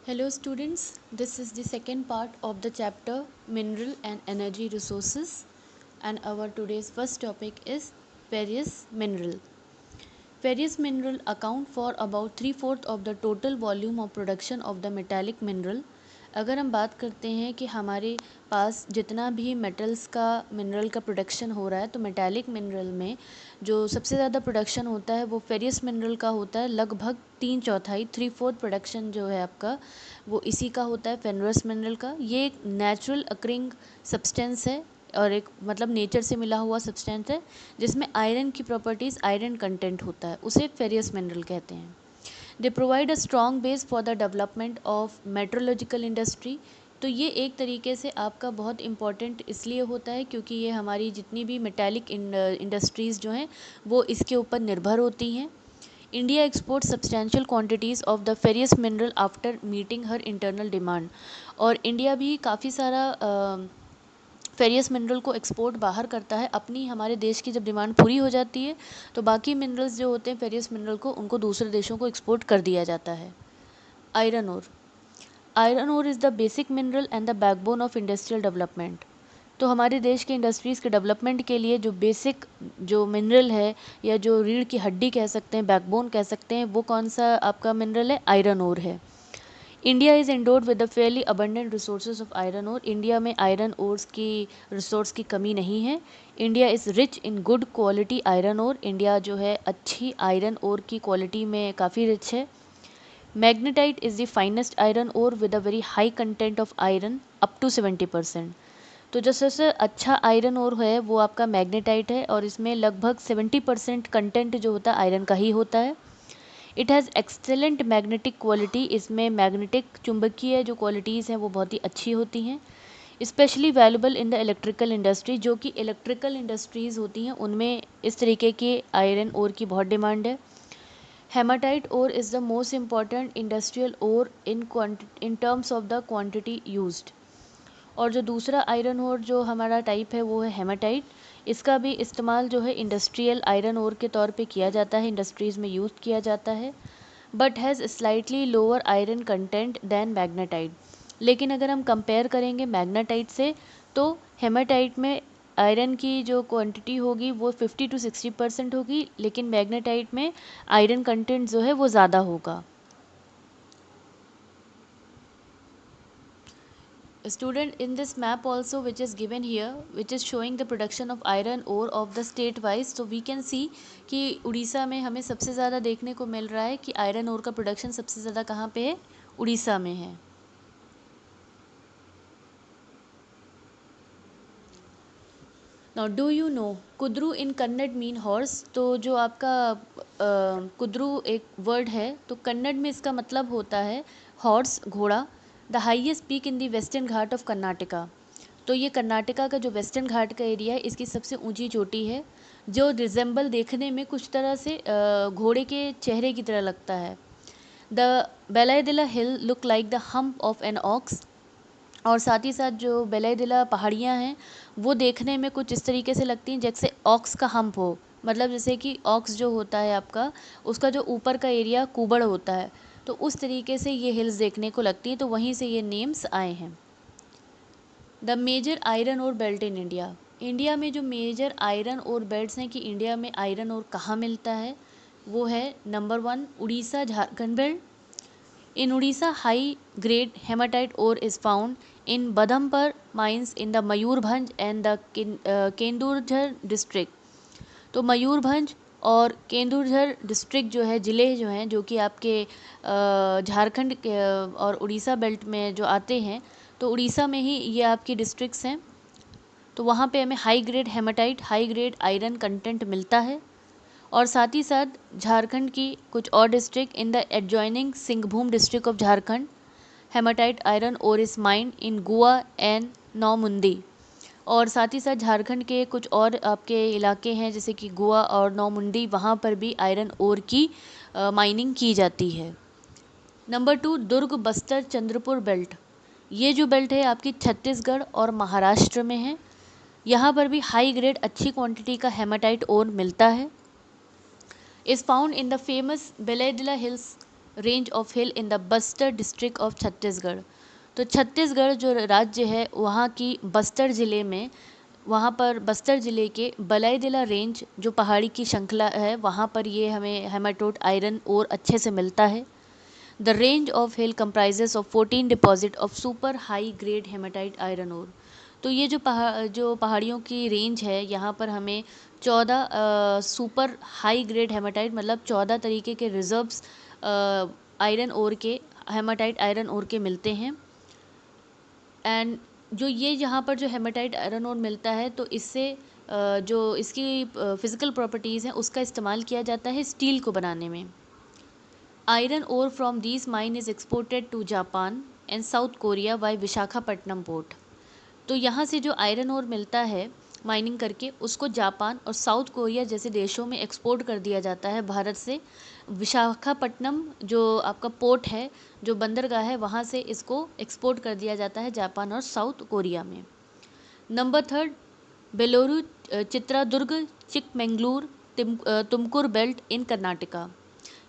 Hello students, this is the second part of the chapter Mineral and Energy Resources, and our today's first topic is ferrous mineral. Ferrous mineral account for about 3/4 of the total volume of production of the metallic mineral. अगर हम बात करते हैं कि हमारे पास जितना भी metals का मिनरल का प्रोडक्शन हो रहा है, तो मेटालिक मिनरल में जो सबसे ज़्यादा प्रोडक्शन होता है वो फेरियस मिनरल का होता है। लगभग 3/4 3/4 प्रोडक्शन जो है आपका वो इसी का होता है, फेरस मिनरल का। ये एक नेचुरल अक्रिंग सब्सटेंस है और एक मतलब नेचर से मिला हुआ सब्सटेंस है जिसमें आयरन की प्रॉपर्टीज़, आयरन कंटेंट होता है, उसे फेरियस मिनरल कहते हैं। They provide a strong base for the development of metallurgical industry. तो ये एक तरीके से आपका बहुत इंपॉर्टेंट इसलिए होता है क्योंकि ये हमारी जितनी भी मेटालिक इंडस्ट्रीज़ जो हैं वो इसके ऊपर निर्भर होती हैं। India export substantial quantities of the furious mineral after meeting her internal demand. और इंडिया भी काफ़ी सारा फेरियस मिनरल को एक्सपोर्ट बाहर करता है। अपनी हमारे देश की जब डिमांड पूरी हो जाती है तो बाकी मिनरल्स जो होते हैं फेरियस मिनरल को उनको दूसरे देशों को एक्सपोर्ट कर दिया जाता है। Iron ore. Iron ore is the basic mineral and the backbone of industrial development. तो हमारे देश के इंडस्ट्रीज़ के डेवलपमेंट के लिए जो बेसिक जो मिनरल है या जो रीढ़ की हड्डी कह सकते हैं, बैकबोन कह सकते हैं, वो कौन सा आपका मिनरल है? आयरन ओर है। India is endowed with the fairly abundant resources of iron ore. India में आयरन ओर्स की रिसोर्स की कमी नहीं है। India is rich in good quality iron ore. India जो है अच्छी आयरन ओर की क्वालिटी में काफ़ी रिच है। Magnetite is the finest iron ore with a very high content of iron up to 70%। तो जो सबसे अच्छा आयरन ओर है वो आपका मैग्नेटाइट है और इसमें लगभग 70% कंटेंट जो होता है आयरन का ही होता है। It has excellent magnetic quality. इसमें मैग्नेटिक चुंबकीय जो क्वालिटीज़ हैं वो बहुत ही अच्छी होती हैं। Specially valuable in the electrical industry, जो कि इलेक्ट्रिकल इंडस्ट्रीज़ होती हैं उनमें इस तरीके के आयरन ओर की बहुत डिमांड है। Hematite ore is the most important industrial ore in terms of the quantity used. और जो दूसरा आयरन ओर जो हमारा टाइप है वो है हेमाटाइट। इसका भी इस्तेमाल जो है इंडस्ट्रियल आयरन ओर के तौर पे किया जाता है, इंडस्ट्रीज़ में यूज़ किया जाता है, but has slightly lower iron content than magnetite. लेकिन अगर हम कंपेयर करेंगे मैग्नेटाइट से तो हेमाटाइट में आयरन की जो क्वांटिटी होगी वो 50 to 60% होगी, लेकिन मैग्नेटाइट में आयरन कंटेंट जो है वो ज़्यादा होगा। Student, in this map also which is given here, which is showing the production of iron ore of the state wise, so we can see कि उड़ीसा में हमें सबसे ज़्यादा देखने को मिल रहा है कि आयरन ओर का प्रोडक्शन सबसे ज़्यादा कहाँ पे है? उड़ीसा में है। Now do you know kudru in Kannada mean horse. तो जो आपका कुद्रू एक वर्ड है, तो कन्नड़ में इसका मतलब होता है हॉर्स, घोड़ा। The highest peak in the western घाट ऑफ कर्नाटका। तो ये कर्नाटका का जो वेस्टर्न घाट का एरिया है इसकी सबसे ऊंची चोटी है, जो रिजेंबल देखने में कुछ तरह से घोड़े के चेहरे की तरह लगता है। The Bailadila hill look like the hump of an ox. और साथ ही साथ जो बेलाईदिला पहाड़ियाँ हैं वो देखने में कुछ इस तरीके से लगती हैं जैसे ऑक्स का हम्प हो, मतलब जैसे कि ऑक्स जो होता है आपका उसका जो ऊपर का एरिया कुबड़ होता है, तो उस तरीके से ये हिल्स देखने को लगती हैं, तो वहीं से ये नेम्स आए हैं। द मेजर आयरन और बेल्ट इन इंडिया। इंडिया में जो मेजर आयरन और बेल्ट्स हैं कि इंडिया में आयरन और कहाँ मिलता है, वो है number 1 Orissa Jharkhand belt. In Odisha, high grade hematite ore is found in Badhampur mines in the Mayurbhanj and the Kendurjhar district. तो मयूरभंज और केंदुझर डिस्ट्रिक्ट जो है, ज़िले जो हैं जो कि आपके झारखंड के और उड़ीसा बेल्ट में जो आते हैं, तो उड़ीसा में ही ये आपकी डिस्ट्रिक्ट्स हैं। तो वहाँ पे हमें high grade haematite, high grade iron content मिलता है। और साथ ही साथ झारखंड की कुछ और district in the adjoining Singhbhum district of Jharkhand, haematite iron ore is mined in Goa and Noamundi. और साथ ही साथ झारखंड के कुछ और आपके इलाके हैं जैसे कि गोवा और नौमुंदी, वहाँ पर भी आयरन ओर की माइनिंग की जाती है। नंबर 2 दुर्ग बस्तर चंद्रपुर बेल्ट। ये जो बेल्ट है आपकी छत्तीसगढ़ और महाराष्ट्र में है। यहाँ पर भी हाई ग्रेड अच्छी क्वांटिटी का हेमाटाइट ओर मिलता है। is found in the famous Beledilla Hills range of hill in the Bastar district of Chhattisgarh. तो छत्तीसगढ़ जो राज्य है वहाँ की बस्तर ज़िले में, वहाँ पर बस्तर ज़िले के बलाईदिला रेंज जो पहाड़ी की श्रृंखला है वहाँ पर ये हमें हेमाटोट आयरन और अच्छे से मिलता है। The range of hill comprises of 14 deposit of super high grade hematite iron ore. तो ये जो पहाड़ियों की रेंज है यहाँ पर हमें 14 सुपर हाई ग्रेड हेमाटाइट मतलब 14 तरीके के रिजर्व्स आयरन ओर के, हेमाटाइट आयरन ओर के मिलते हैं। एंड जो ये यहाँ पर जो हेमाटाइट आयरन ओर मिलता है तो इससे जो इसकी फिज़िकल प्रॉपर्टीज़ हैं उसका इस्तेमाल किया जाता है स्टील को बनाने में। Iron ore from these mine is exported to Japan and South Korea by Visakhapatnam port. तो यहाँ से जो आयरन ओर मिलता है माइनिंग करके उसको जापान और साउथ कोरिया जैसे देशों में एक्सपोर्ट कर दिया जाता है भारत से। विशाखापट्टनम जो आपका पोर्ट है, जो बंदरगाह है, वहाँ से इसको एक्सपोर्ट कर दिया जाता है जापान और साउथ कोरिया में। Number 3, Bellary Chitradurga Chikmagalur Tumkur belt in Karnataka.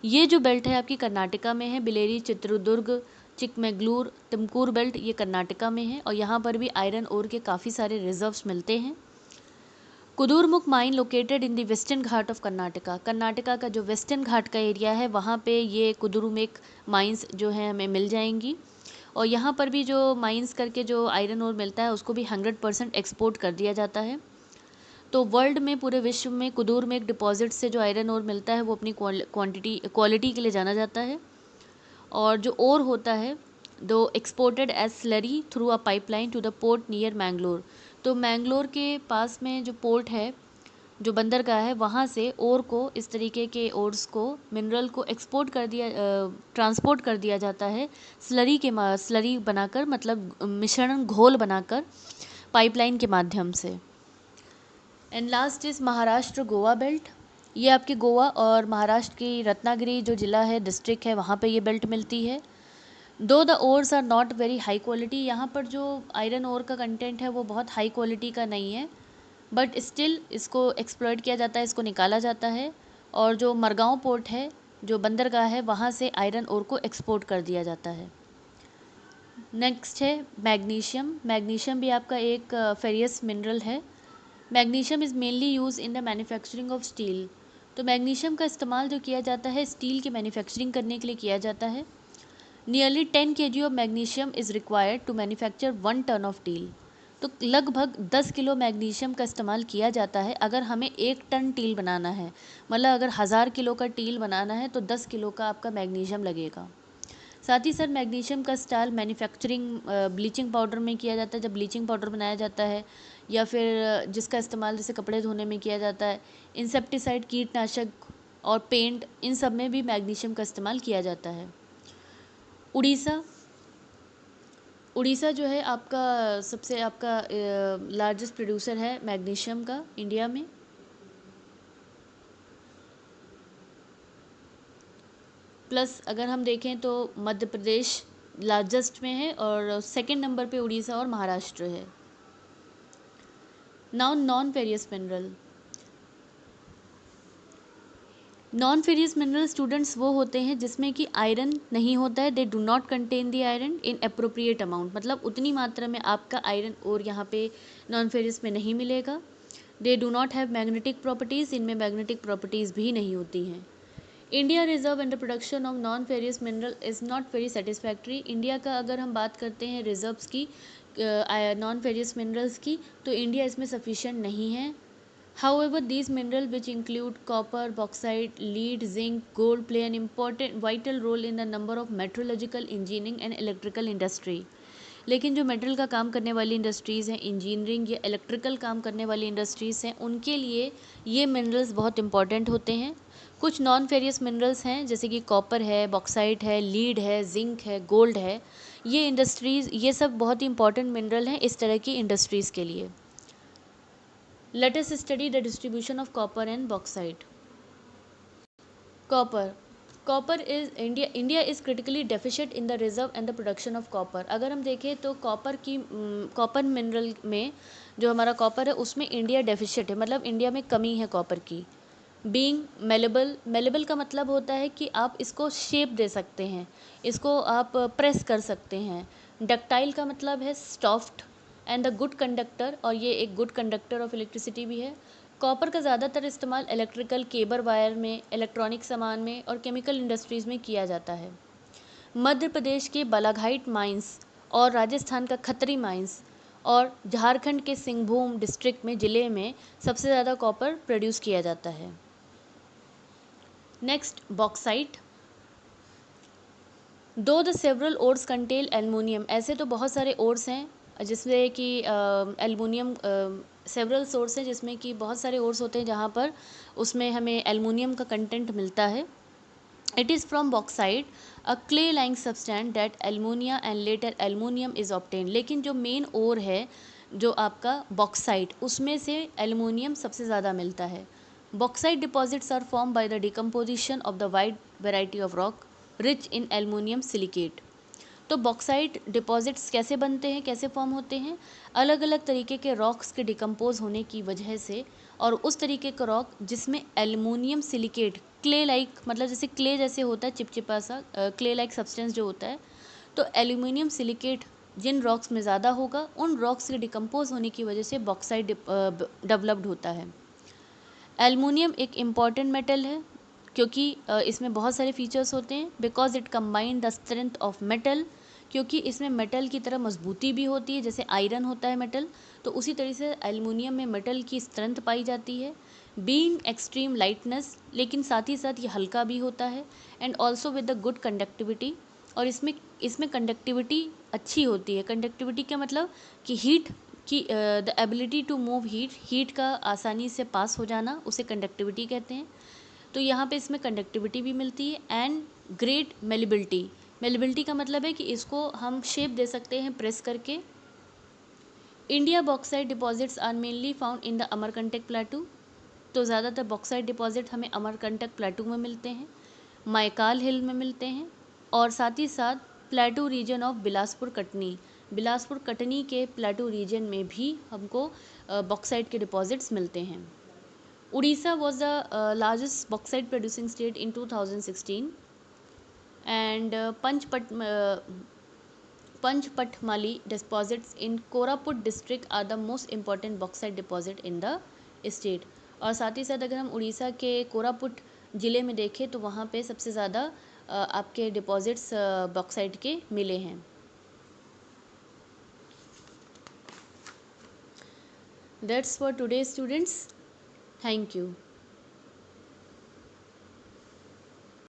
ये जो बेल्ट है आपकी कर्नाटका में है। बिलेरी चित्रदुर्ग चिकमंगलूर तुमकुर बेल्ट ये कर्नाटका में है और यहाँ पर भी आयरन ओर के काफ़ी सारे रिजर्व्स मिलते हैं। Kudremukh mine located in the western घाट ऑफ कर्नाटका। कर्नाटका का जो वेस्टर्न घाट का एरिया है वहाँ पे ये कुदुरुमुख माइंस जो है हमें मिल जाएंगी और यहाँ पर भी जो माइंस करके जो आयरन ओर मिलता है उसको भी 100% एक्सपोर्ट कर दिया जाता है। तो वर्ल्ड में, पूरे विश्व में कुदुरमुख डिपॉजिट से जो आयरन ओर मिलता है वो अपनी क्वालिटी के लिए जाना जाता है। और जो ओर होता है दो exported as slurry through a pipeline to the port near Mangalore. तो मैंगलोर के पास में जो पोर्ट है, जो बंदरगाह है, वहाँ से ओर को, इस तरीके के ओर्स को, मिनरल को एक्सपोर्ट कर दिया, ट्रांसपोर्ट कर दिया जाता है स्लरी बनाकर, मतलब मिश्रण घोल बनाकर पाइपलाइन के माध्यम से। And last is Maharashtra Goa belt. ये आपके गोवा और महाराष्ट्र की रत्नागिरी जो ज़िला है, डिस्ट्रिक्ट है, वहाँ पे ये बेल्ट मिलती है। Though the ores are not very high quality, यहाँ पर जो आयरन ओर का कंटेंट है वो बहुत हाई क्वालिटी का नहीं है, बट स्टिल इसको एक्सप्लॉयट किया जाता है, इसको निकाला जाता है। और जो मरगांव पोर्ट है, जो बंदरगाह है, वहाँ से आयरन ओर को एक्सपोर्ट कर दिया जाता है। नेक्स्ट है मैग्नीशियम। मैग्नीशियम भी आपका एक फेरियस मिनरल है। Magnesium is mainly use in the manufacturing of steel. तो मैग्नीशियम का इस्तेमाल जो किया जाता है स्टील की मैन्युफैक्चरिंग करने के लिए किया जाता है। Nearly 10 kg of magnesium is required to manufacture 1 ton of steel. तो लगभग 10 किलो मैग्नीशियम का इस्तेमाल किया जाता है अगर हमें 1 टन टील बनाना है। मतलब अगर 1000 किलो का टील बनाना है तो 10 किलो का आपका मैग्नीशियम लगेगा। साथ ही साथ मैग्नीशियम का इस्तेमाल मैन्युफैक्चरिंग ब्लीचिंग पाउडर में किया जाता है, जब ब्लीचिंग पाउडर बनाया जाता है, या फिर जिसका इस्तेमाल जैसे कपड़े धोने में किया जाता है, इंसेक्टिसाइड कीटनाशक और पेंट, इन सब में भी मैग्नीशियम का इस्तेमाल किया जाता है। उड़ीसा। उड़ीसा जो है आपका सबसे आपका लार्जेस्ट प्रोड्यूसर है मैग्नीशियम का इंडिया में। प्लस अगर हम देखें तो मध्य प्रदेश लार्जेस्ट में है और सेकंड नंबर पे उड़ीसा और महाराष्ट्र है। Now non furious mineral. Non furious mineral students वो होते हैं जिसमें कि आयरन नहीं होता है। They do not contain the iron in appropriate amount, मतलब उतनी मात्रा में आपका आयरन और यहाँ पे नॉन फेरियस में नहीं मिलेगा। They do not have magnetic properties, इनमें मैग्नेटिक प्रॉपर्टीज़ भी नहीं होती हैं। India reserve and production of non furious mineral is not very satisfactory. India का अगर हम बात करते हैं रिजर्व्स की नॉन फेरियस मिनरल्स की, तो इंडिया इसमें सफिशिएंट नहीं है। However, these minerals, which include copper, bauxite, lead, zinc, gold, play an important vital role in the number of metrological, engineering and electrical industry. लेकिन जो मेटल का काम करने वाली इंडस्ट्रीज़ हैं, इंजीनियरिंग या इलेक्ट्रिकल काम करने वाली इंडस्ट्रीज़ हैं, उनके लिए ये मिनरल्स बहुत इंपॉर्टेंट होते हैं। कुछ नॉन फेरियस मिनरल्स हैं जैसे कि कॉपर है, बॉक्साइट है, लीड है, जिंक है, गोल्ड है। ये इंडस्ट्रीज़, ये सब बहुत ही इंपॉर्टेंट मिनरल हैं इस तरह की इंडस्ट्रीज़ के लिए। Let us study the distribution of copper and bauxite. Copper. Copper is India is critically deficient in the reserve and the production of copper. अगर हम देखें तो कॉपर मिनरल में जो हमारा कॉपर है उसमें इंडिया डेफिशिएंट है, मतलब इंडिया में कमी है कॉपर की। बीइंग मेलेबल, मेलेबल का मतलब होता है कि आप इसको शेप दे सकते हैं, इसको आप प्रेस कर सकते हैं। डक्टाइल का मतलब है soft and the good conductor, और ये एक गुड कंडक्टर ऑफ इलेक्ट्रिसिटी भी है। कॉपर का ज़्यादातर इस्तेमाल इलेक्ट्रिकल केबल वायर में, इलेक्ट्रॉनिक सामान में और केमिकल इंडस्ट्रीज़ में किया जाता है। मध्य प्रदेश के बालाघाट माइंस और राजस्थान का खत्री माइंस और झारखंड के सिंहभूम डिस्ट्रिक्ट में, ज़िले में सबसे ज़्यादा कॉपर प्रोड्यूस किया जाता है। Next, bauxite. Though the several ores contain aluminium, ऐसे तो बहुत सारे ओर्स हैं जिसमें कि एल्युमिनियम, सेवरल सोर्स हैं जिसमें कि बहुत सारे ओर्स होते हैं जहाँ पर उसमें हमें एल्युमिनियम का कंटेंट मिलता है। It is from bauxite, a clay-like substance that alumina and later aluminium is obtained. लेकिन जो मेन ओर है जो आपका बॉक्साइट, उसमें से एल्युमिनियम सबसे ज़्यादा मिलता है। Bauxite deposits are form by the decomposition of the wide variety of rock rich in aluminium silicate. तो बॉक्साइट डिपॉजिट्स कैसे बनते हैं, कैसे फॉर्म होते हैं? अलग अलग तरीके के रॉक्स के डिकम्पोज होने की वजह से, और उस तरीके का रॉक जिसमें एल्युमिनियम सिलिकेट, क्ले लाइक, मतलब जैसे क्ले जैसे होता है चिपचिपा सा, क्ले लाइक सब्सटेंस जो होता है, तो एल्युमिनियम सिलिकेट जिन रॉक्स में ज़्यादा होगा उन रॉक्स के डिकम्पोज होने की वजह से बॉक्साइट डेवलप्ड होता है। एल्युमिनियम एक इम्पॉर्टेंट मेटल है क्योंकि इसमें बहुत सारे फीचर्स होते हैं। Because it combine the strength of metal, क्योंकि इसमें मेटल की तरह मजबूती भी होती है, जैसे आयरन होता है मेटल, तो उसी तरीके से एल्युमिनियम में मेटल की स्ट्रेंथ पाई जाती है। बीइंग एक्सट्रीम लाइटनेस, लेकिन साथ ही साथ ये हल्का भी होता है। And also with the good conductivity, और इसमें कंडक्टिविटी अच्छी होती है। कंडक्टिविटी का मतलब कि हीट की the ability to move heat, heat का आसानी से पास हो जाना, उसे कंडक्टिविटी कहते हैं। तो यहाँ पे इसमें कंडक्टिविटी भी मिलती है। एंड ग्रेट मेलिबिलिटी, मेलिबिलिटी का मतलब है कि इसको हम शेप दे सकते हैं प्रेस करके। India bauxite deposits are mainly found in the Amarkantak plateau, तो ज़्यादातर बॉक्साइट डिपॉजिट हमें अमरकंटक प्लेटू में मिलते हैं, मायकाल हिल में मिलते हैं, और साथ ही साथ plateau region of Bilaspur Katni, Bilaspur Katni के प्लेटू रीजन में भी हमको बॉक्साइट के डिपॉजिट्स मिलते हैं। Orissa was the largest bauxite producing state in 2016, and Panchpatmali deposits in Koraput district are the most important bauxite deposit in the state। और साथ ही साथ अगर हम उड़ीसा के कोरापुट ज़िले में देखें तो वहाँ पे सबसे ज़्यादा आपके डिपॉजिट्स बॉक्साइट के मिले हैं। That's for today students. Thank you.